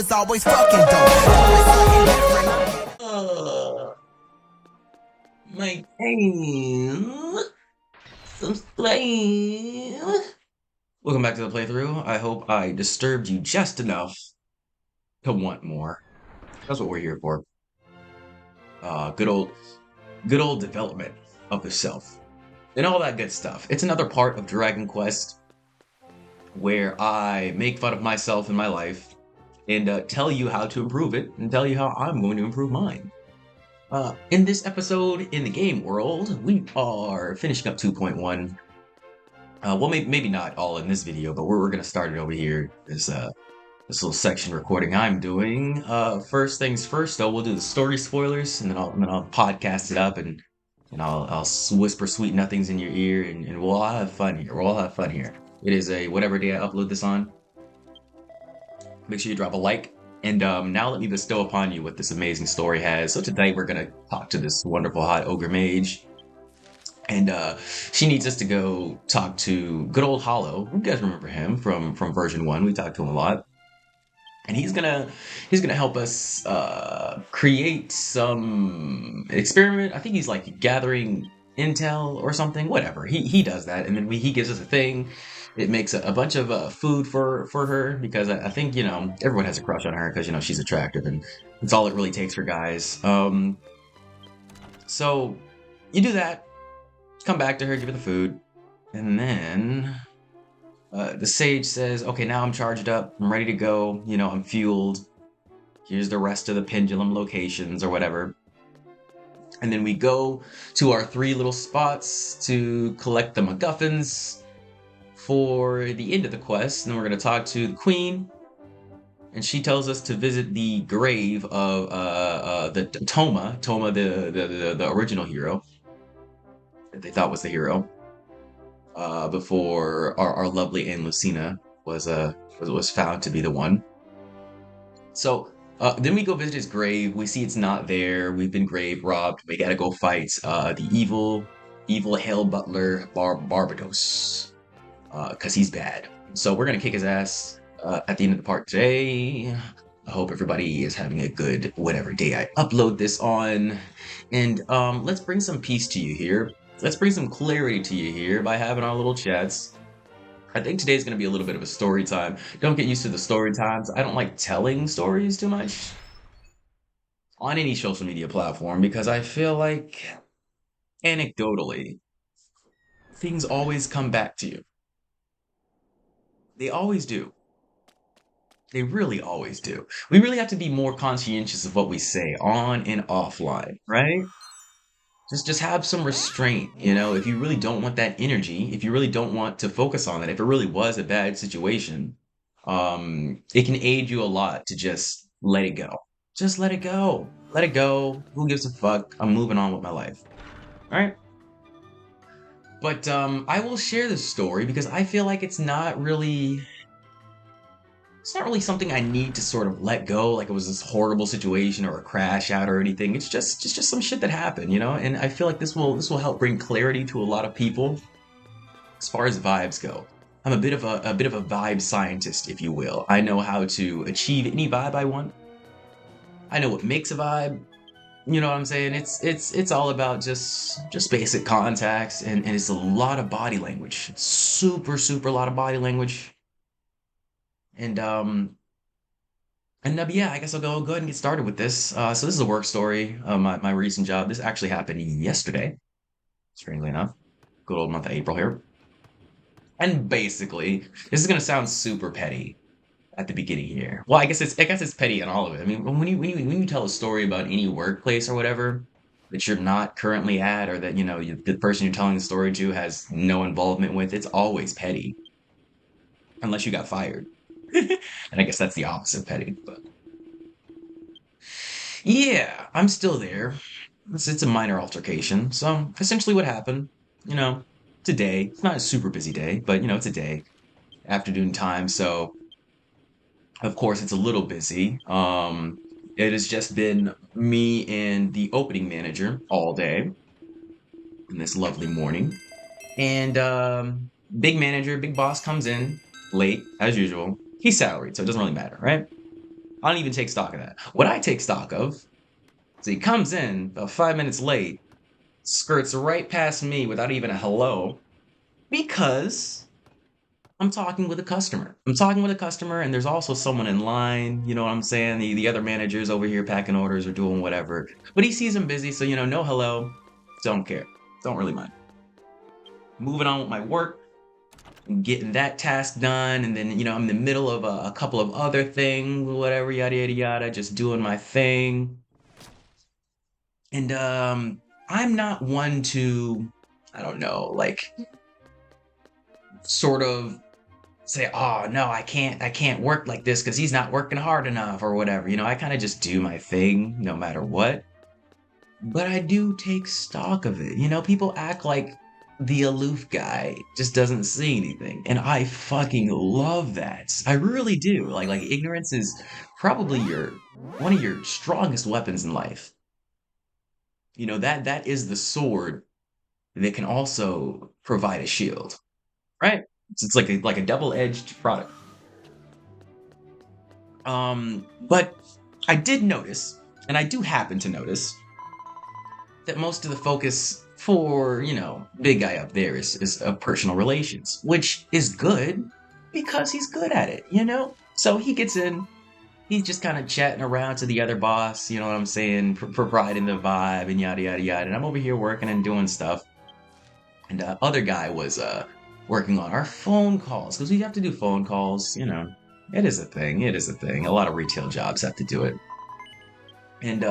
was always fucking dope. Always something different. My pain. Some flame. Welcome back to the playthrough. I hope I disturbed you just enough to want more. That's what we're here for. Good old development of the self. And all that good stuff. It's another part of Dragon Quest where I make fun of myself in my life and tell you how to improve it and tell you how I'm going to improve mine. In this episode in the game world, we are finishing up 2.1. Well, maybe not all in this video, but we're going to start it over here. This little section recording I'm doing. First things first, though, we'll do the story spoilers, and then I'll podcast it up, and I'll whisper sweet nothings in your ear, and we'll all have fun here. We'll all have fun here. It is a whatever day I upload this on. Make sure you drop a like. And now let me bestow upon you what this amazing story has. So today we're going to talk to this wonderful hot ogre mage. And she needs us to go talk to good old Hollow. You guys remember him from version 1. We talked to him a lot. And he's gonna help us create some experiment. I think he's like gathering intel or something. Whatever. He does that, and then he gives us a thing. It makes a bunch of food for her because I think everyone has a crush on her because she's attractive, and it's all it really takes for guys. So you do that, come back to her, give her the food, and then the sage says, "Okay, now I'm charged up, I'm ready to go. I'm fueled. Here's the rest of the pendulum locations or whatever." And then we go to our 3 little spots to collect the MacGuffins for the end of the quest, and then we're going to talk to the queen, and she tells us to visit the grave of the Toma, the original hero that they thought was the hero, before our lovely Aunt Lucina was found to be the one. So then we go visit his grave. We see it's not there. We've been grave robbed. We gotta go fight the evil hell butler Barbados. Because he's bad. So we're going to kick his ass at the end of the part today. I hope everybody is having a good whatever day I upload this on. And let's bring some peace to you here. Let's bring some clarity to you here by having our little chats. I think today's going to be a little bit of a story time. Don't get used to the story times. I don't like telling stories too much on any social media platform because I feel like, anecdotally, things always come back to you. They always do. They really always do. We really have to be more conscientious of what we say on and offline, right? Just have some restraint, if you really don't want that energy, if you really don't want to focus on that, if it really was a bad situation, it can aid you a lot to just let it go. Just let it go. Let it go. Who gives a fuck? I'm moving on with my life. All right? But I will share this story because I feel like it's not really something I need to sort of let go, like it was this horrible situation or a crash out or anything. It's just some shit that happened, and I feel like this will help bring clarity to a lot of people as far as vibes go. I'm a bit of a vibe scientist, if you will. I know how to achieve any vibe I want. I know what makes a vibe. You know what I'm saying? It's all about just basic contacts, and it's a lot of body language. It's super a lot of body language. And yeah, I guess I'll go ahead and get started with this. So this is a work story of my recent job. This actually happened yesterday, strangely enough. Good old month of April here. And basically, this is gonna sound super petty at the beginning here. Well, I guess it's petty in all of it. I mean, when you tell a story about any workplace or whatever that you're not currently at, or that the person you're telling the story to has no involvement with, it's always petty, unless you got fired. And I guess that's the opposite petty. But yeah, I'm still there. It's a minor altercation. So essentially, what happened? Today. It's not a super busy day, but it's a day, afternoon time. So of course, it's a little busy. It has just been me and the opening manager all day in this lovely morning. And big manager, big boss comes in late, as usual. He's salaried, so it doesn't really matter, right? I don't even take stock of that. What I take stock of is he comes in about 5 minutes late, skirts right past me without even a hello, because I'm talking with a customer. I'm talking with a customer, and there's also someone in line. You know what I'm saying? The other manager's over here packing orders or doing whatever. But he sees him busy, so, no hello. Don't care. Don't really mind. Moving on with my work, getting that task done, and then, I'm in the middle of a couple of other things, whatever, yada, yada, yada, just doing my thing. And I'm not one to, I don't know, like, sort of say, oh no, I can't work like this because he's not working hard enough or whatever. I kind of just do my thing no matter what. But I do take stock of it. People act like the aloof guy just doesn't see anything. And I fucking love that. I really do. Like ignorance is probably your one of your strongest weapons in life. That is the sword that can also provide a shield, right? It's like a double-edged product. But I did notice, and I do happen to notice, that most of the focus for, big guy up there is personal relations, which is good because he's good at it. So he gets in, he's just kind of chatting around to the other boss, you know what I'm saying, providing the vibe and yada, yada, yada. And I'm over here working and doing stuff. And other guy was working on our phone calls because we have to do phone calls. It is a thing. It is a thing. A lot of retail jobs have to do it. And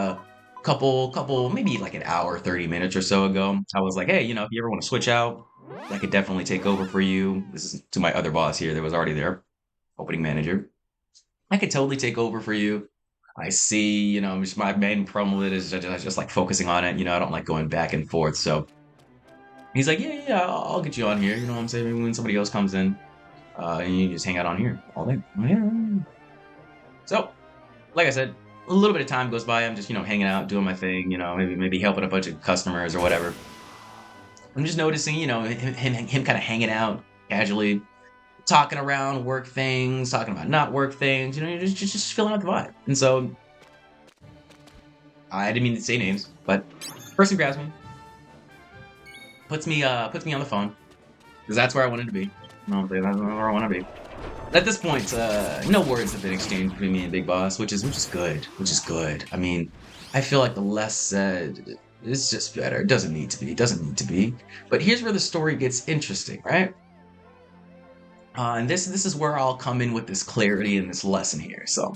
couple, maybe like an hour, 30 minutes or so ago, I was like, hey, if you ever want to switch out, I could definitely take over for you. This is to my other boss here that was already there, opening manager. I could totally take over for you. I see, just my main problem with it is just like focusing on it. I don't like going back and forth. So he's like, yeah, yeah, I'll get you on here. You know what I'm saying? Maybe when somebody else comes in, and you just hang out on here all day. Yeah. So, like I said, a little bit of time goes by. I'm just, hanging out, doing my thing, maybe helping a bunch of customers or whatever. I'm just noticing, him kind of hanging out casually, talking around work things, talking about not work things, just filling out the vibe. And so I didn't mean to say names, but person grabs me, puts me on the phone, because that's where I wanted to be. No, that's where I want to be. At this point, no words have been exchanged between me and Big Boss, which is good. Which is good. I mean, I feel like the less said is just better. It doesn't need to be. It doesn't need to be. But here's where the story gets interesting, right? And this is where I'll come in with this clarity and this lesson here. So,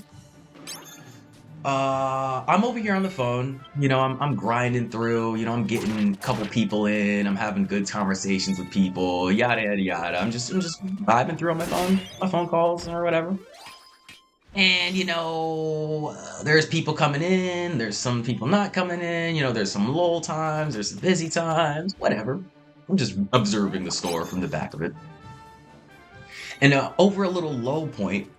I'm over here on the phone. I'm grinding through. I'm getting a couple people in. I'm having good conversations with people. Yada yada yada. I'm just vibing through on my phone calls or whatever. And there's people coming in. There's some people not coming in. There's some lull times. There's some busy times. Whatever. I'm just observing the store from the back of it. And over a little low point,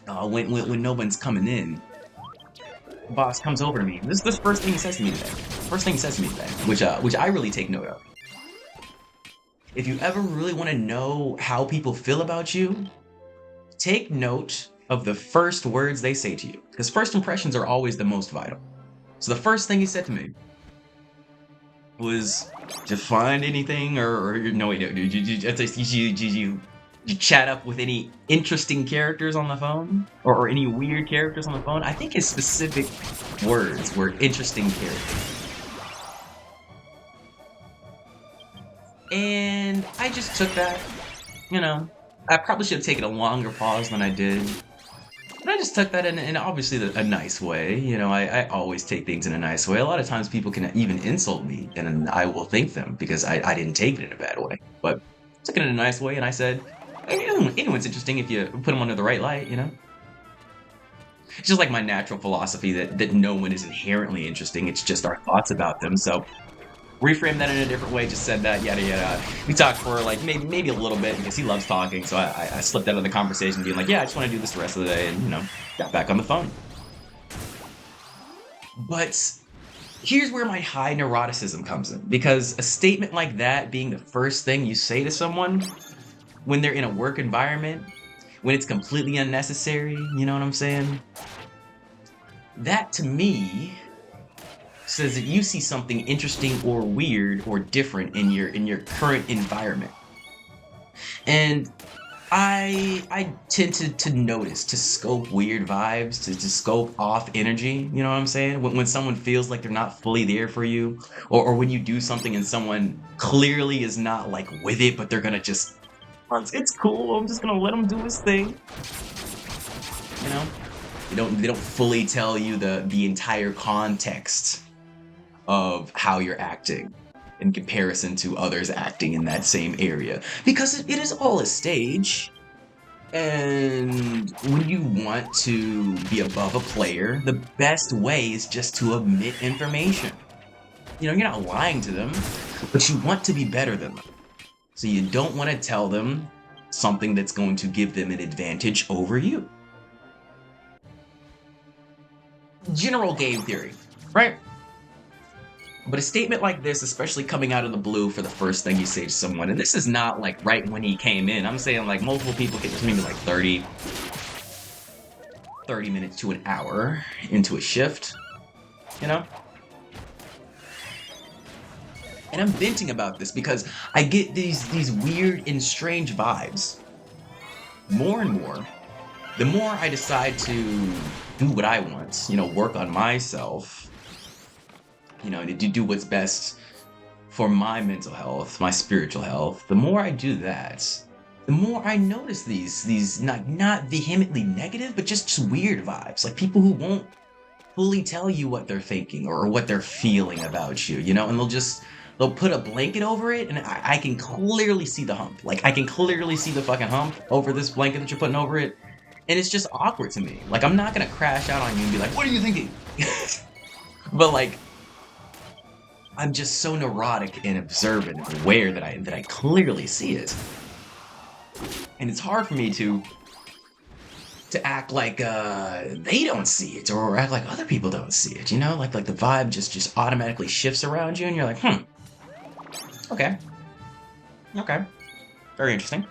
when no one's coming in, the boss comes over to me. This is the first thing he says to me today. First thing he says to me today, which I really take note of. If you ever really want to know how people feel about you, take note of the first words they say to you, because first impressions are always the most vital. So the first thing he said to me was, "Did you find anything, or no? Wait, no, did you chat up with any interesting characters on the phone, or any weird characters on the phone?" I think his specific words were interesting characters. And I just took that, I probably should have taken a longer pause than I did. But I just took that in obviously a nice way. I always take things in a nice way. A lot of times people can even insult me, and I will thank them because I didn't take it in a bad way. But I took it in a nice way, and I said, anyone's interesting if you put them under the right light. It's just like my natural philosophy that no one is inherently interesting. It's just our thoughts about them. So reframe that in a different way, just said that, yada yada. We talked for like maybe a little bit because he loves talking, so I slipped out of the conversation being like, yeah, I just want to do this the rest of the day, and got back on the phone. But here's where my high neuroticism comes in, because a statement like that being the first thing you say to someone when they're in a work environment when it's completely unnecessary, you know what I'm saying? That to me says that you see something interesting or weird or different in your current environment. And I tend to notice, to scope weird vibes, to scope off energy, you know what I'm saying? When someone feels like they're not fully there for you, or when you do something and someone clearly is not like with it, but they're gonna just, it's cool, I'm just gonna let him do his thing, you know? They don't fully tell you the entire context of how you're acting in comparison to others acting in that same area. Because it is all a stage. And when you want to be above a player, the best way is just to omit information. You know, you're not lying to them, but you want to be better than them. So you don't want to tell them something that's going to give them an advantage over you. General game theory, right? But a statement like this, especially coming out of the blue for the first thing you say to someone, and this is not like right when he came in, I'm saying like multiple people get this maybe like 30 minutes to an hour into a shift, you know? And I'm venting about this because I get these weird and strange vibes. More and more, the more I decide to do what I want, you know, work on myself, you know, to do what's best for my mental health, my spiritual health, the more I do that, the more I notice these not vehemently negative, but just weird vibes. Like people who won't fully tell you what they're thinking or what they're feeling about you, you know, and they'll put a blanket over it, and I can clearly see the hump. Like I can clearly see the fucking hump over this blanket that you're putting over it. And it's just awkward to me. Like I'm not gonna crash out on you and be like, what are you thinking? But like I'm just so neurotic and observant and aware that I clearly see it. And it's hard for me to act like they don't see it or act like other people don't see it, you know? Like the vibe just automatically shifts around you and you're like, okay. Okay. Very interesting.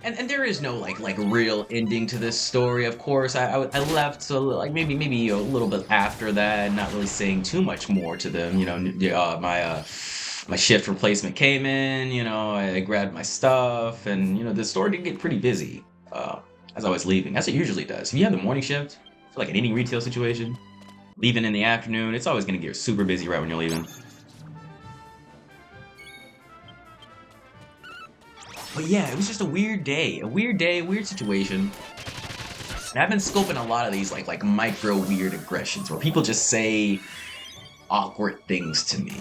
And there is no like real ending to this story. Of course, I left so like maybe a little bit after that, not really saying too much more to them. You know, my shift replacement came in. You know, I grabbed my stuff, and you know the store did get pretty busy as I was leaving. As it usually does. If you have the morning shift, like in any retail situation, leaving in the afternoon, it's always gonna get super busy right when you're leaving. But yeah, it was just a weird day, a weird situation. And I've been scoping a lot of these like micro weird aggressions where people just say awkward things to me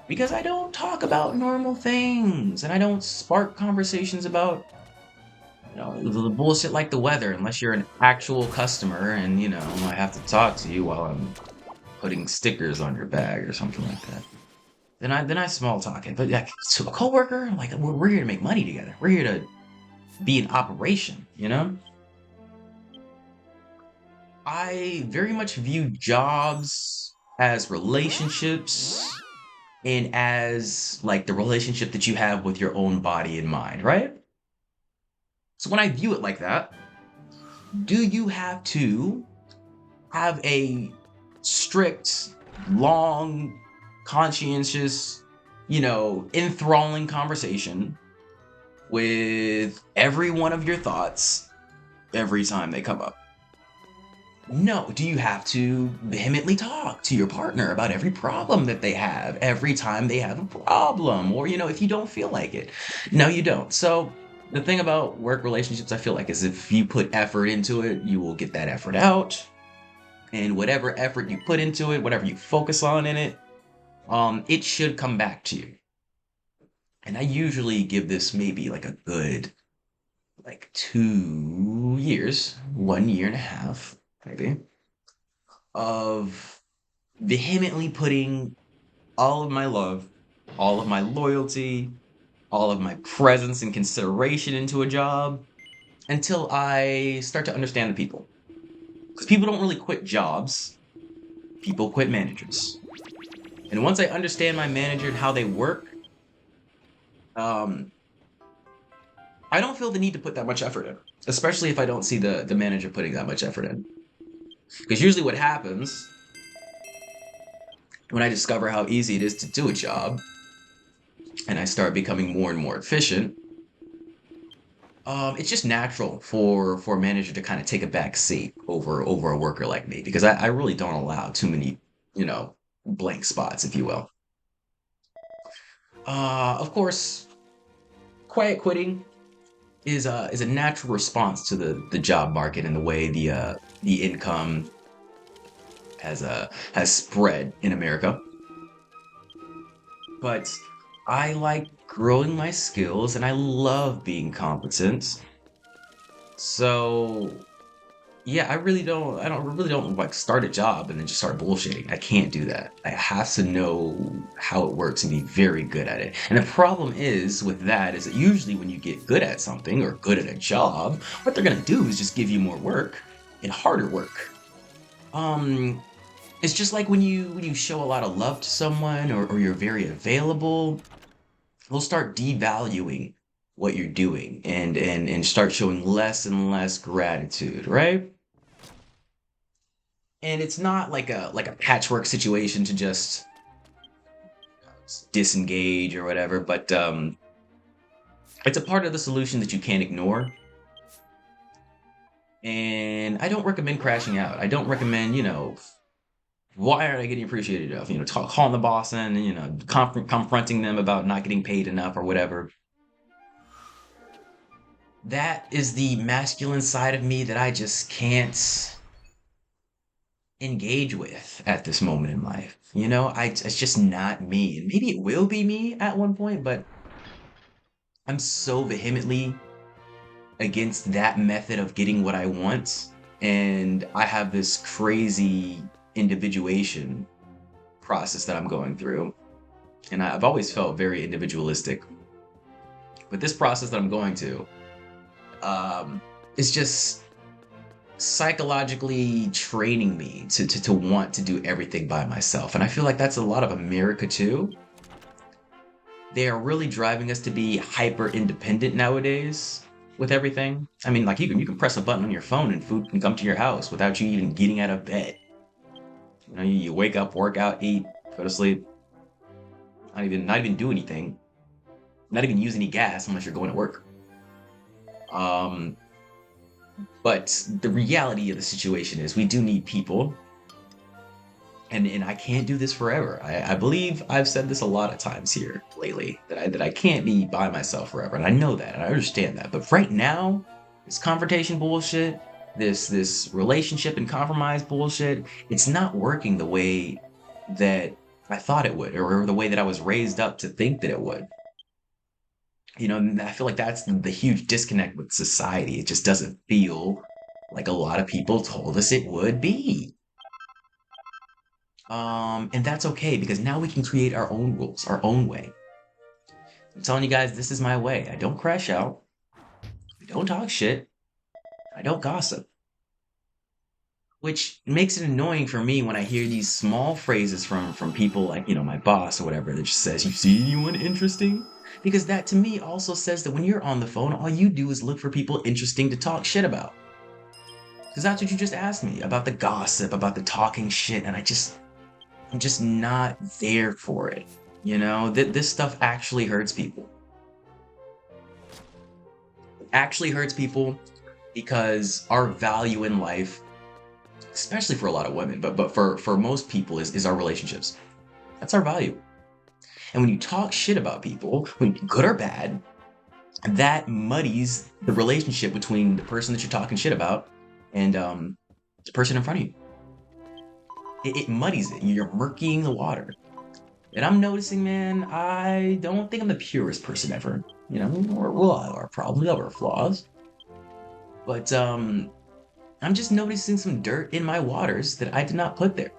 because I don't talk about normal things and I don't spark conversations about you know the bullshit like the weather unless you're an actual customer and you know I have to talk to you while I'm putting stickers on your bag or something like that. Then I small talk it. But like to a coworker, like we're here to make money together. We're here to be in operation, you know? I very much view jobs as relationships and as like the relationship that you have with your own body and mind, right? So when I view it like that, do you have to have a strict, long, conscientious, you know, enthralling conversation with every one of your thoughts every time they come up? No. Do you have to vehemently talk to your partner about every problem that they have every time they have a problem? Or, you know, if you don't feel like it? No, you don't. So, the thing about work relationships, I feel like, is if you put effort into it, you will get that effort out. And whatever effort you put into it, whatever you focus on in it, it should come back to you. And I usually give this maybe like a good like 2 years, 1 year and a half, maybe, of vehemently putting all of my love, all of my loyalty, all of my presence and consideration into a job until I start to understand the people. Because people don't really quit jobs, people quit managers. And once I understand my manager and how they work, um, I don't feel the need to put that much effort in, especially if I don't see the manager putting that much effort in. Because usually what happens when I discover how easy it is to do a job and I start becoming more and more efficient, it's just natural for a manager to kind of take a back seat over a worker like me because I really don't allow too many, you know, blank spots, if you will. Of course, quiet quitting is a natural response to the job market and the way the income has spread in America. But I like growing my skills and I love being competent. So yeah, I don't really don't like start a job and then just start bullshitting. I can't do that. I have to know how it works and be very good at it. And the problem is with that is that usually when you get good at something or good at a job, what they're gonna do is just give you more work and harder work. Um, it's just like when you show a lot of love to someone or you're very available, they'll start devaluing what you're doing and start showing less and less gratitude, right? And it's not like a patchwork situation to just disengage or whatever, but it's a part of the solution that you can't ignore. And I don't recommend crashing out. I don't recommend, why aren't I getting appreciated enough? Calling the boss in and confronting them about not getting paid enough or whatever. That is the masculine side of me that I just can't engage with at this moment in life. It's just not me. And maybe it will be me at one point, but I'm so vehemently against that method of getting what I want. And I have this crazy individuation process that I'm going through. And I've always felt very individualistic. But this process that I'm going to um, is just psychologically training me to want to do everything by myself. And I feel like that's a lot of America too. They are really driving us to be hyper independent nowadays with everything. I mean, like you can press a button on your phone and food can come to your house without you even getting out of bed. You wake up, work out, eat, go to sleep, not even do anything, not even use any gas unless you're going to work. Um, but the reality of the situation is we do need people, and I can't do this forever. I believe I've said this a lot of times here lately that I can't be by myself forever, and I know that, and I understand that. But right now, this confrontation bullshit, this relationship and compromise bullshit, it's not working the way that I thought it would, or the way that I was raised up to think that it would. And I feel like that's the huge disconnect with society. It just doesn't feel like a lot of people told us it would be. And that's okay because now we can create our own rules, our own way. I'm telling you guys, this is my way. I don't crash out. I don't talk shit. I don't gossip. Which makes it annoying for me when I hear these small phrases from people like, my boss or whatever that just says, "You see anyone interesting?" Because that to me also says that when you're on the phone, all you do is look for people interesting to talk shit about. Because that's what you just asked me about the gossip, about the talking shit, and I'm just not there for it. This stuff actually hurts people. It actually hurts people because our value in life, especially for a lot of women, but for most people, is our relationships. That's our value. And when you talk shit about people, when good or bad, that muddies the relationship between the person that you're talking shit about and the person in front of you. It muddies it. You're murkying the water. And I'm noticing, man, I don't think I'm the purest person ever. We'll have our problems, we'll have our flaws. But I'm just noticing some dirt in my waters that I did not put there.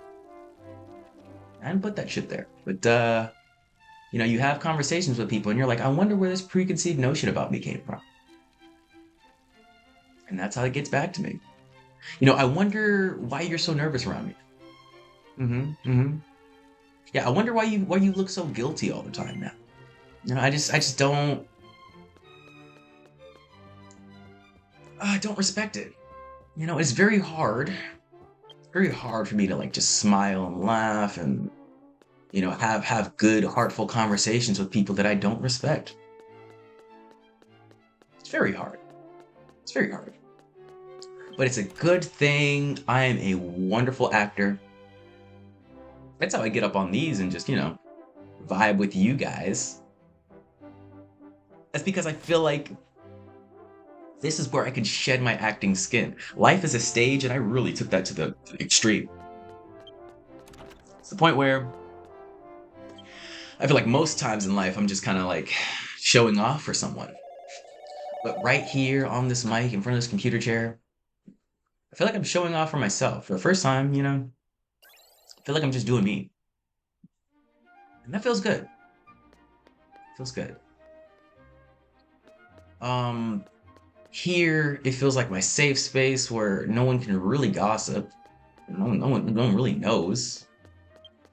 I didn't put that shit there. But you have conversations with people and you're like, I wonder where this preconceived notion about me came from. And that's how it gets back to me. I wonder why you're so nervous around me. Mm-hmm. Yeah, I wonder why you look so guilty all the time now. I just don't I don't respect it. It's very hard. Very hard for me to like just smile and laugh and have good, heartful conversations with people that I don't respect. It's very hard. It's very hard. But it's a good thing. I am a wonderful actor. That's how I get up on these and just, vibe with you guys. That's because I feel like this is where I can shed my acting skin. Life is a stage, and I really took that to the extreme. It's the point where I feel like most times in life, I'm just kind of like showing off for someone. But right here on this mic in front of this computer chair, I feel like I'm showing off for myself. For the first time, I feel like I'm just doing me. And that feels good. Feels good. Here it feels like my safe space where no one can really gossip. No one really knows.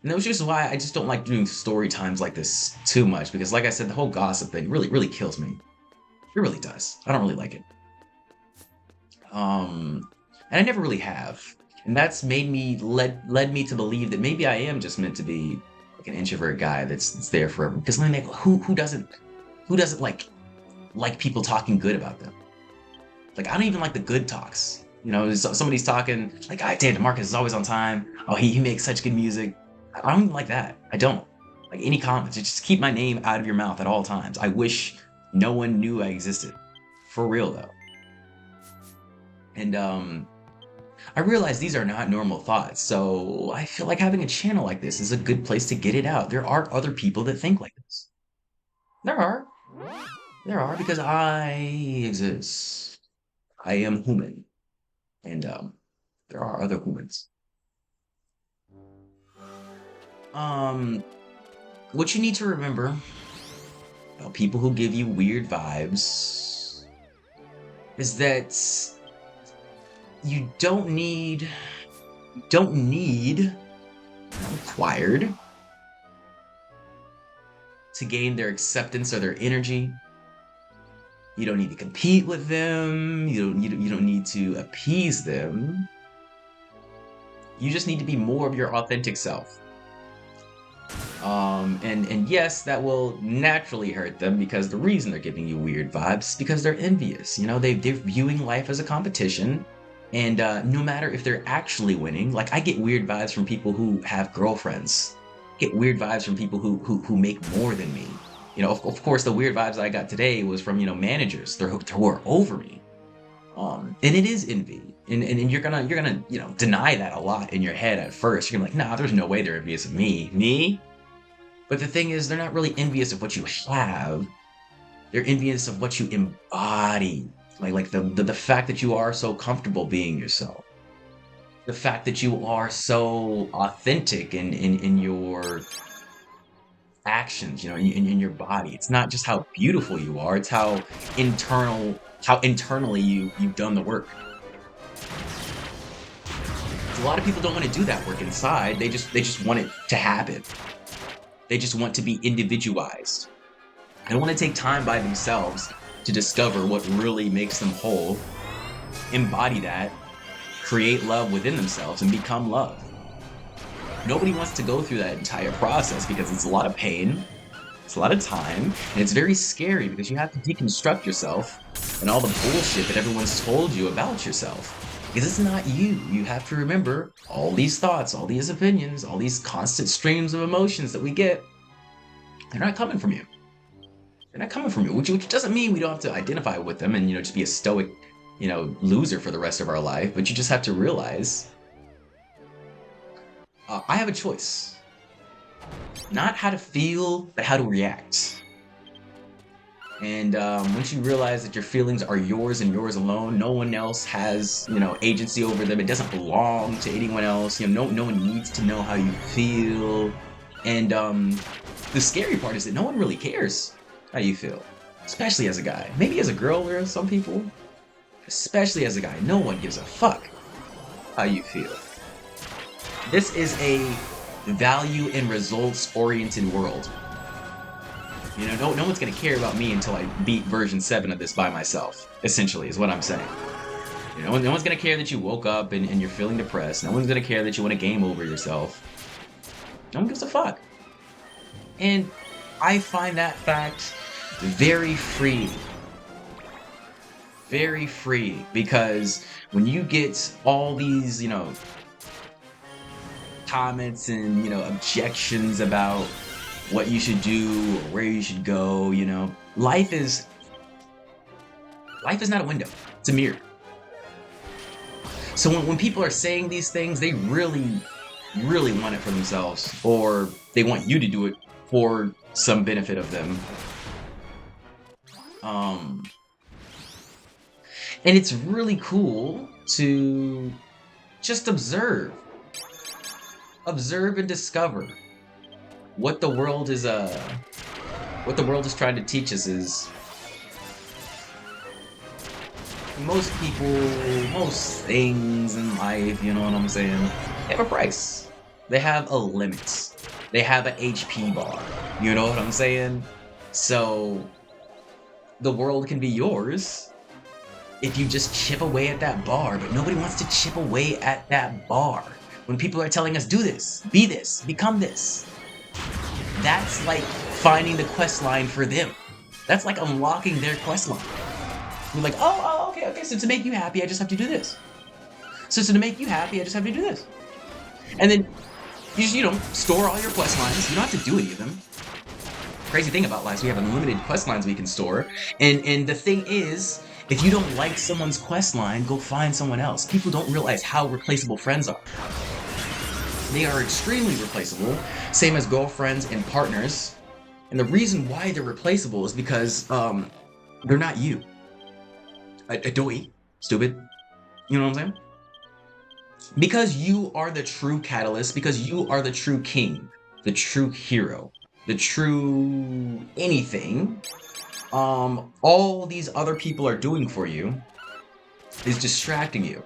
And that's just why I just don't like doing story times like this too much, because like I said, the whole gossip thing really, really kills me. It really does. I don't really like it. And I never really have. And that's made me led me to believe that maybe I am just meant to be like an introvert guy that's there forever. Because like, who doesn't like people talking good about them? Like I don't even like the good talks. Somebody's talking like, "God damn, DeMarcus is always on time. Oh, he makes such good music." I don't even like that. I don't like any comments. Just keep my name out of your mouth at all times. I wish no one knew I existed. For real though. And I realize these are not normal thoughts, so I feel like having a channel like this is a good place to get it out. There are other people that think like this. There are. There are, because I exist. I am human. And there are other humans. What you need to remember about people who give you weird vibes is that you don't need, not required, to gain their acceptance or their energy. You don't need to compete with them. You don't need to appease them. You just need to be more of your authentic self. And yes, that will naturally hurt them, because the reason they're giving you weird vibes is because they're envious. They're viewing life as a competition, and no matter if they're actually winning, like I get weird vibes from people who have girlfriends. Get weird vibes from people who make more than me. Of course, the weird vibes I got today was from managers who are over me. And it is envy, and you're gonna deny that a lot in your head at first. You're gonna be like, nah, there's no way they're envious of me. But the thing is, they're not really envious of what you have. They're envious of what you embody, like the fact that you are so comfortable being yourself, the fact that you are so authentic in your actions, in your body. It's not just how beautiful you are; it's how internally you've done the work. A lot of people don't want to do that work inside. They just want it to happen. They just want to be individualized. They don't want to take time by themselves to discover what really makes them whole, embody that, create love within themselves, and become love. Nobody wants to go through that entire process because it's a lot of pain, it's a lot of time, and it's very scary because you have to deconstruct yourself and all the bullshit that everyone's told you about yourself. Because it's not you. You have to remember all these thoughts, all these opinions, all these constant streams of emotions that we get. They're not coming from you. They're not coming from you, which doesn't mean we don't have to identify with them and just be a stoic, loser for the rest of our life. But you just have to realize, I have a choice. Not how to feel, but how to react. And once you realize that your feelings are yours and yours alone, no one else has, agency over them. It doesn't belong to anyone else. No one needs to know how you feel. And the scary part is that no one really cares how you feel, especially as a guy. Maybe as a girl, there are some people, especially as a guy, no one gives a fuck how you feel. This is a value and results-oriented world. No one's gonna care about me until I beat version 7 of this by myself, essentially, is what I'm saying. No one's gonna care that you woke up and you're feeling depressed. No one's gonna care that you want to game over yourself. No one gives a fuck. And I find that fact very free. Very free. Because when you get all these, comments and, objections about what you should do or where you should go, life is not a window. It's a mirror. So when people are saying these things, they really, really want it for themselves, or they want you to do it for some benefit of them. And it's really cool to just observe and discover what the world is trying to teach us is most things in life, you know what I'm saying, they have a price. They have a limit. They have an HP bar. You know what I'm saying? So the world can be yours if you just chip away at that bar, but nobody wants to chip away at that bar. When people are telling us, do this, be this, become this, that's like finding the quest line for them. That's like unlocking their quest line. You're like, okay, so to make you happy, I just have to do this. So to make you happy, I just have to do this. And then you just, store all your quest lines. You don't have to do any of them. Crazy thing about life is we have unlimited quest lines we can store. And the thing is, if you don't like someone's quest line, go find someone else. People don't realize how replaceable friends are. They are extremely replaceable, same as girlfriends and partners. And the reason why they're replaceable is because they're not you. Don't eat, stupid. You know what I'm saying? Because you are the true catalyst, because you are the true king, the true hero, the true anything. All these other people are doing for you is distracting you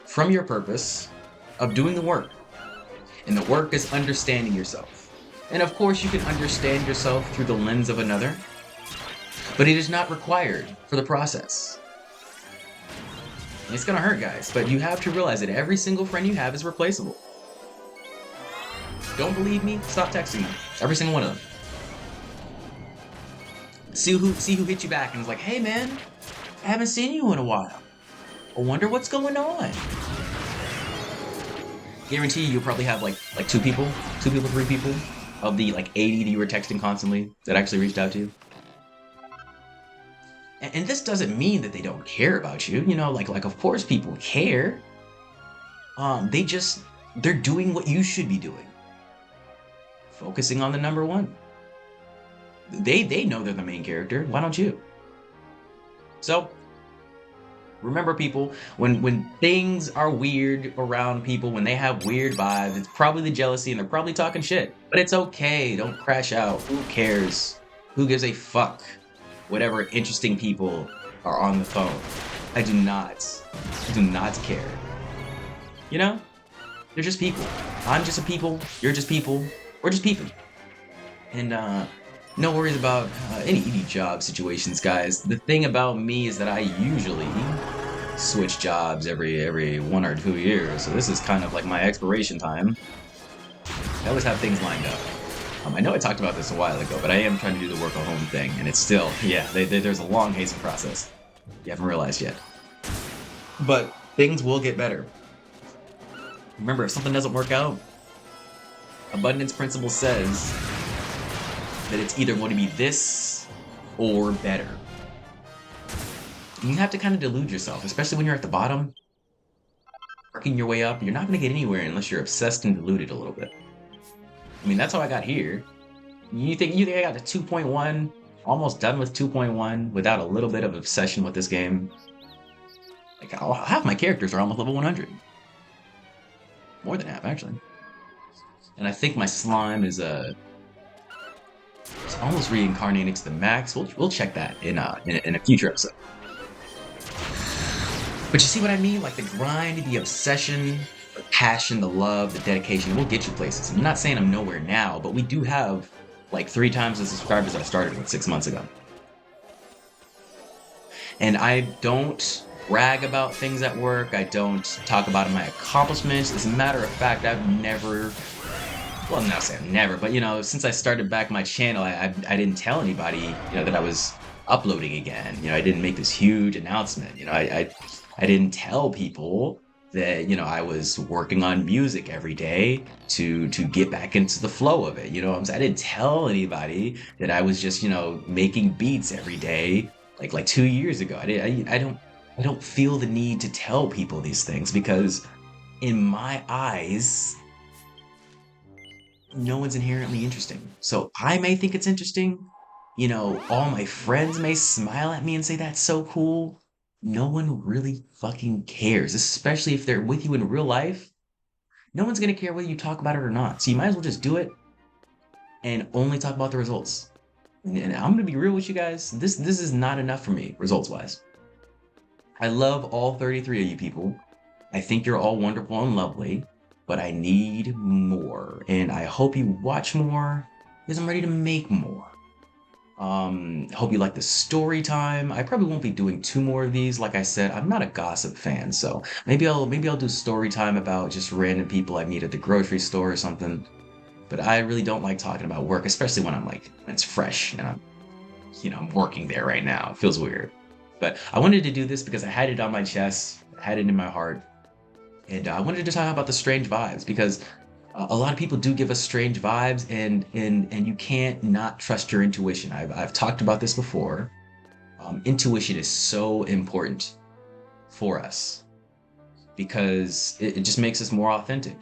from your purpose of doing the work. And the work is understanding yourself. And of course you can understand yourself through the lens of another, but it is not required for the process. And it's gonna hurt, guys, but you have to realize that every single friend you have is replaceable. Don't believe me? Stop texting them. Every single one of them. See who hit you back and is like, hey man, I haven't seen you in a while. I wonder what's going on. Guarantee you'll probably have like 3 people of the 80 that you were texting constantly that actually reached out to you. And this doesn't mean that they don't care about you, like of course people care. They're doing what you should be doing. Focusing on the number one. They know they're the main character. Why don't you? So remember, people, when things are weird around people, when they have weird vibes, it's probably the jealousy and they're probably talking shit. But it's okay. Don't crash out. Who cares? Who gives a fuck? Whatever interesting people are on the phone. I do not care. They're just people. I'm just a people. You're just people. We're just people. And no worries about any job situations, guys. The thing about me is that I usually switch jobs every 1 or 2 years, so this is kind of like my expiration time. I always have things lined up. I know I talked about this a while ago, but I am trying to do the work at home thing, and it's still, there's a long, hazy process. You haven't realized yet. But things will get better. Remember, if something doesn't work out, abundance principle says that it's either going to be this or better. You have to kind of delude yourself, especially when you're at the bottom. Working your way up, you're not going to get anywhere unless you're obsessed and deluded a little bit. I mean, that's how I got here. You think I got to 2.1, almost done with 2.1 without a little bit of obsession with this game? Like, half my characters are almost level 100. More than half, actually. And I think my slime is it's almost reincarnating to the max. We'll check that in a future episode. But you see what I mean? Like the grind, the obsession, the passion, the love, the dedication will get you places. I'm not saying I'm nowhere now, but we do have like 3 times the subscribers I started with 6 months ago. And I don't brag about things at work. I don't talk about my accomplishments. As a matter of fact, I've never, well, I'm not saying never, but since I started back my channel, I didn't tell anybody, that I was uploading again. I didn't make this huge announcement. I didn't tell people that I was working on music every day to get back into the flow of it. What I'm saying? I didn't tell anybody that I was just making beats every day like 2 years ago. I don't feel the need to tell people these things because in my eyes no one's inherently interesting. So I may think it's interesting. All my friends may smile at me and say that's so cool. No one really fucking cares, especially if they're with you in real life. No one's gonna care whether you talk about it or not. So you might as well just do it and only talk about the results. And I'm gonna be real with you guys. This is not enough for me, results wise. I love all 33 of you people. I think you're all wonderful and lovely, but I need more. And I hope you watch more because I'm ready to make more. Hope you like the story time. I probably won't be doing two more of these. Like I said, I'm not a gossip fan, so maybe I'll do story time about just random people I meet at the grocery store or something. But I really don't like talking about work, especially when when it's fresh and I'm working there right now. It feels weird. But I wanted to do this because I had it on my chest, I had it in my heart, and I wanted to talk about the strange vibes because a lot of people do give us strange vibes, and you can't not trust your intuition. I've talked about this before. Intuition is so important for us because it just makes us more authentic.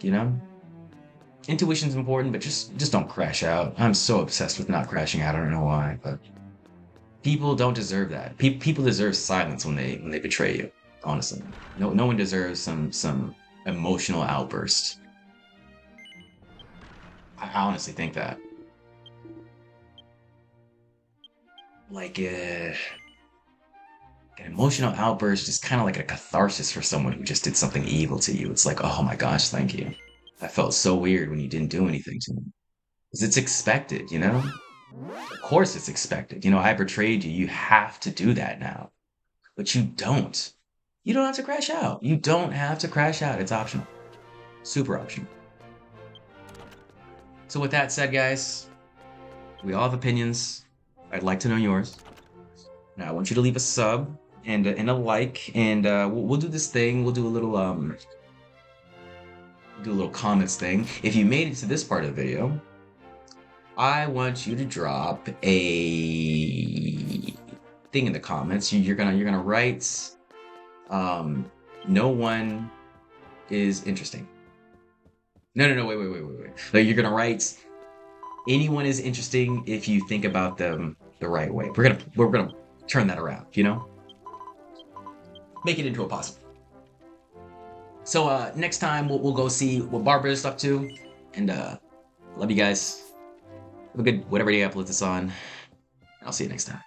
Intuition's important, but just don't crash out. I'm so obsessed with not crashing out. I don't know why, but people don't deserve that. People deserve silence when they betray you. Honestly, no one deserves some emotional outburst. I honestly think that. Like an emotional outburst is kind of like a catharsis for someone who just did something evil to you. It's like, oh my gosh, thank you. I felt so weird when you didn't do anything to me. Because it's expected. Of course it's expected. I betrayed you. You have to do that now. But you don't. You don't have to crash out. You don't have to crash out. It's optional. Super optional. So with that said, guys, we all have opinions. I'd like to know yours. Now I want you to leave a sub and a like, and we'll do this thing. We'll do a little comments thing. If you made it to this part of the video, I want you to drop a thing in the comments. You're gonna write, no one is interesting. No, wait. Like, you're gonna write, anyone is interesting if you think about them the right way. We're gonna turn that around. Make it into a positive. So next time we'll go see what Barbara's up to, and love you guys. Have a good whatever day I upload this on. I'll see you next time.